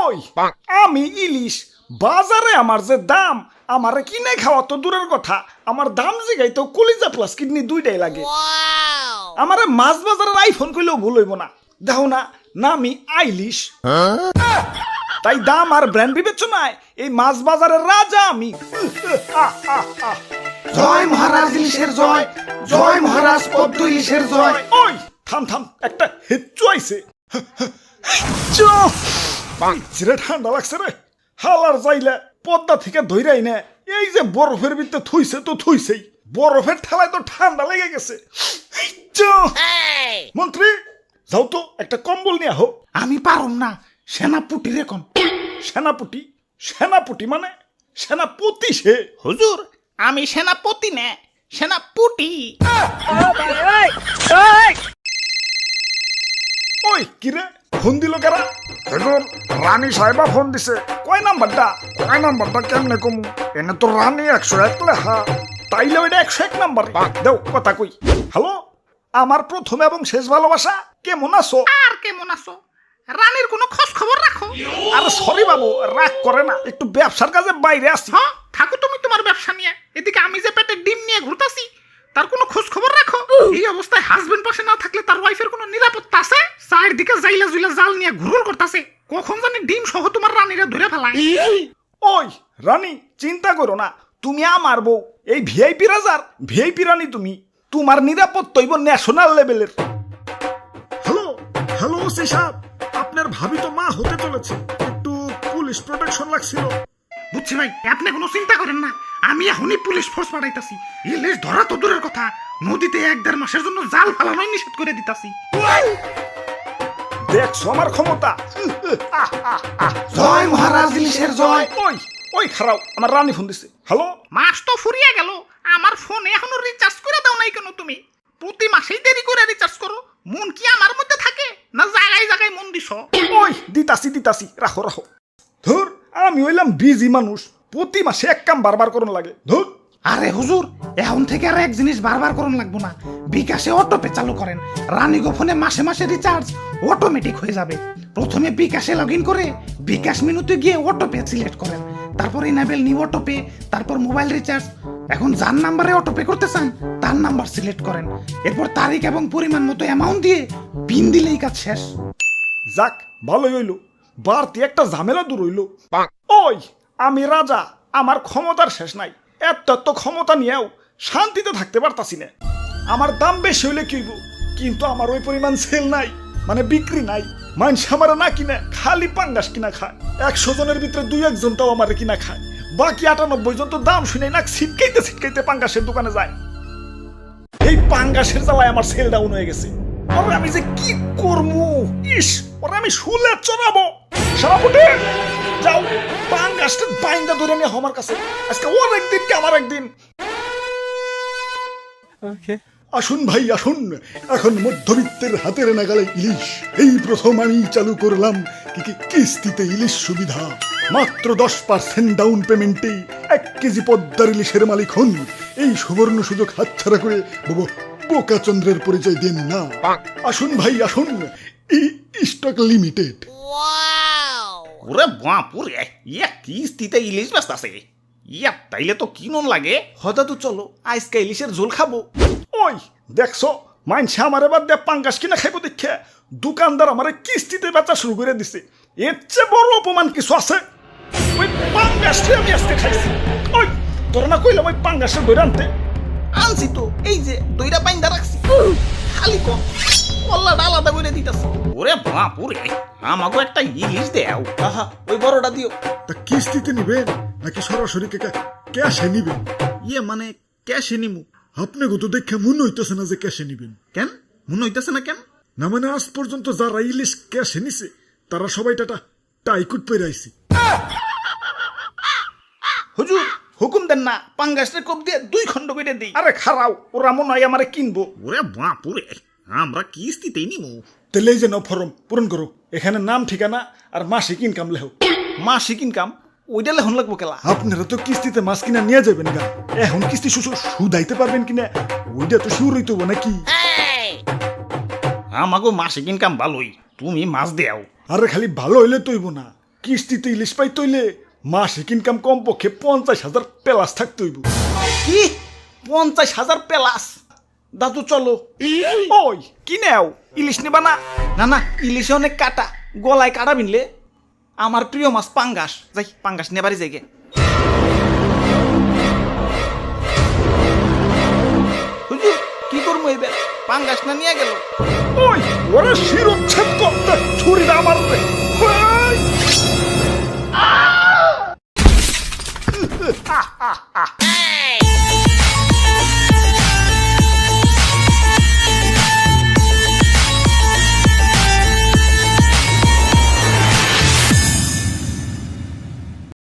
ওই আমি ইলিশ বাজারে আমার যে দাম আমার কিনে খাওয়া তো দূরের কথা আমার দাম জিগাই তো কলিজা প্লাস কিডনি দুইটাই লাগে আমার মাছ বাজারের আইফোন কইলেও ভুল হইব না দেখো না নামি আইলিশ তাই দাম আর ব্র্যান্ড বিবেচনায় এই মাছ বাজারের রাজা আমি জয় মহারাজ ইলিশের জয়, জয় মহারাজ পদ্ম ইলিশের জয়। ওই থাম থাম একটা হেচ্চু আইছে চিরে ঠান্ডা লাগছে রে হালার যাইলে পদ্মা থেকে ধইরাই না এই যে বরফের ভিতরে থুইছে তো থুইছেই বরফের ঠেলায় তো ঠান্ডা লেগে গেছে মন্ত্রী যাও তো একটা কম্বল নিয়ে আহো আমি পারুম না, সেনাপুটি রে কোন। সেনাপতি সেনাপতি মানে সেনাপতি সে হুজুর আমি সেনাপতি না, সেনাপুটি। ওই কিরে ফোন দিল কারা হুজুর রানী সাহেবা ফোন দিছে কয় নাম্বারটা কেমনে কমু এনে তো রানী 101 লেখা তাইলে ওইটা 101 নাম্বার দেও কথা কই হ্যালো আমার প্রথম এবং শেষ ভালোবাসা কেমন আছো আর কেমন আছো? রানীর কোনো খোঁজ খবর রাখো? আরে সরি বাবু রাগ করে না একটু ব্যবসার কাজে বাইরে আসি হ্যাঁ থাকো তুমি তোমার ব্যবসা নিয়ে, এদিকে আমি যে পেটে ডিম নিয়ে ঘুরতাছি তার কোনো খোঁজ খবর রাখো? এই অবস্থায় হাজবেন্ড পাশে না থাকলে তার ওয়াইফের কোনো নিরাপত্তা আছে? চারদিকে জাইলা জুইলা জাল নিয়ে ঘুরঘুর করতেছে, কখন জানি ডিম সহ তোমার রানীরা ধরে ফেলায়। ওই রানী চিন্তা করো না তুমি আমার বউ এই ভিআইপি রাজার ভিআইপি রানী তুমি তোমার নিরাপত্তা হইব ন্যাশনাল লেভেলের হ্যালো হ্যালো ওসি সাহেব আপনার ভাবি তো মা হতে চলেছে একটু পুলিশ প্রোটেকশন লাগছিল বুঝছি ভাই, আপনি কোনো চিন্তা করেন না, আমি এখনই পুলিশ ফোর্স পাঠাইতাছি। ইলিশ ধরা তো দূরের কথা, নদীতে 1-1.5 মাসের জন্য জাল ফালানোই নিষেধ করে দিতাছি। দেখছো আমার ক্ষমতা জয় মহারাজ ইলিশের জয়। ওই ওই খারাপ আমার রানী ফোন দিছে হ্যালো মাস তো ফুরিয়ে গেল, আমার ফোনে এখনো রিচার্জ করে দাও নাই কেন তুমি? প্রতি মাসেই দেরি করে রিচার্জ করো, মন কি আমার মধ্যে থাকে না জায়গায় জায়গায় মন দিছো? ওই দিতাছি রাখো ধুর আমি হইলাম বিজি মানুষ প্রতি মাসে এক কাম বারবার করুন লাগে ধুর আরে হুজুর এখন থেকে আর এক জিনিস বারবার করুন লাগবো না, বিকাশে অটোপে চালু করেন। রানীগো ফোনে মাসে মাসে রিচার্জ অটোমেটিক হয়ে যাবে। প্রথমে বিকাশে লগ ইন করে বিকাশ মেনুতে গিয়ে অটোপে সিলেক্ট করেন, তারপর ইনেবল নিউ অটোপে, তারপর মোবাইল রিচার্জ। এখন যার নাম্বারে অটোপে করতে চান তার নাম্বার সিলেক্ট করেন, এরপর তারিখ এবং পরিমাণ মতো অ্যামাউন্ট দিয়ে পিন দিলেই কাজ শেষ। যাক ভালোই হইল বাড়তি একটা ঝামেলা দূর হইল ওই আমি রাজা আমার ক্ষমতার শেষ নাই এত ক্ষমতা নিয়েও শান্তিতে থাকতে পারতাছি না আমার দাম বেশি হইলে কি হইব কিন্তু আমার ওই পরিমাণ সেল নাই মানে বিক্রি নাই মানুষ আমার না কিনে খালি পাঙ্গাস কিনা খায় 100 জনের ভিতরে 2-1 জনটাও আমার কিনা খায় বাকি 98 জন তো দাম শুনে না ছিটকাইতে পাঙ্গাসের দোকানে যায় এই পাঙ্গাসের জ্বালায় আমার সেল ডাউন হয়ে গেছে ওরে আমি যে কি করবো ইস ওরে আমি শুলে চড়াবো সারাপুটে যাও পাঙ্গাসটা বাইন্দা ধরে নিয়ে আমার কাছে আজকে ওর একদিন কি আমার একদিন আসুন ভাই আসুন এখন মধ্যবিত্তের হাতের নাগালে ইলিশ এই প্রথম আমি চালু করলাম কিস্তিতে ইলিশ সুবিধা মাত্র 10% ডাউন পেমেন্টে 1 কেজি পদ্মার ইলিশের মালিক হন এই সুবর্ণ সুযোগ হাতছাড়া করে বোকাচন্দ্রের পরিচয় দেন না আসুন ভাই আসুন স্টক লিমিটেড ওরে বাপুরে ইয়া কিস্তিতে ইলিশ বেচতাছে, ইয়া তাইলে তো কিনন লাগে। হয়তো তো চলো আজকে ইলিশের ঝোল খাবো ওই দেখছো মাইনছে আমার এবার দিয়ে পাঙ্গাস কিনা খাইবো দেখে দোকানদার আমার কিস্তিতে বেচা শুরু করে দিছে এর চেয়ে বড় অপমান কিছু আছে ওই পাঙ্গাসটি আমি আজকে খাইছি ওই তোর না কইলাম ওই পাঙ্গাসের ধরে আনছি তো এই যে দইরা বাইন্দা রাখছি, খালি কম কল্লাটা আলাদা করে দিতেছে। ওরে বাপুরে আমাকে একটা ইলিশ দেও, আহা ওই বড়টা দিও। তা কিস্তিতে নিবেন নাকি সরাসরি ক্যাশে নিবেন? ইয়ে মানে ক্যাশে নিমু। আপনি গত দেখে মনে হইতেছে না যে ক্যাশে নিবেন। কেন মনে হইতেছে না কেন? না মানে আজ পর্যন্ত যারা ইলিশ ক্যাশে নিছে তারা সবাই টাইকুট পেরে আইছে। হুজুর হুকুম দেন না পাঙ্গাসের কোপ দিয়ে 2 খণ্ড করে দেই। আরে খারাও ওরা মনে হয় আমারে কিনবো। ওরে বাপুরে আমরা কিস্তিতেই নিমু। তাহলে এই যে নাও ফর্ম পূরণ করো, এখানে নাম ঠিকানা আর মাসিক ইনকাম লেখো। মাসিক ইনকাম ওইটা লেখন লাগবো কেলা? আপনারা তো কিস্তিতে মাছ কিনা নিয়ে যাবেন গা, এখন কিস্তি সুদাইতে পারবেন কিনা ওইটা তো শুরু হইতো নাকি? আমাকে মাসিক ইনকাম ভালোই, তুমি মাছ দেও। আরে খালি ভালো হইলে তৈব না, কিস্তিতে ইলিশ পাই তৈলে মাসিক ইনকাম কমপক্ষে 50,000 প্লাস থাকতে হইব। কি 50,000 প্লাস? দাদু চলো। ওই কি নেও, ইলিশ নেবা না? না না, ইলিশে অনেক কাটা, গলায় কাটা বিনলে। আমার প্রিয় মাছ পাঙ্গাস, যাই পাঙ্গাস নেবারই যাই গে। হুজুর কি করবো এবার, পাঙ্গাস না নিয়ে গেল। ওই ওরা শিরোচ্ছেদ করতে ছুরি না মারবে। ওই!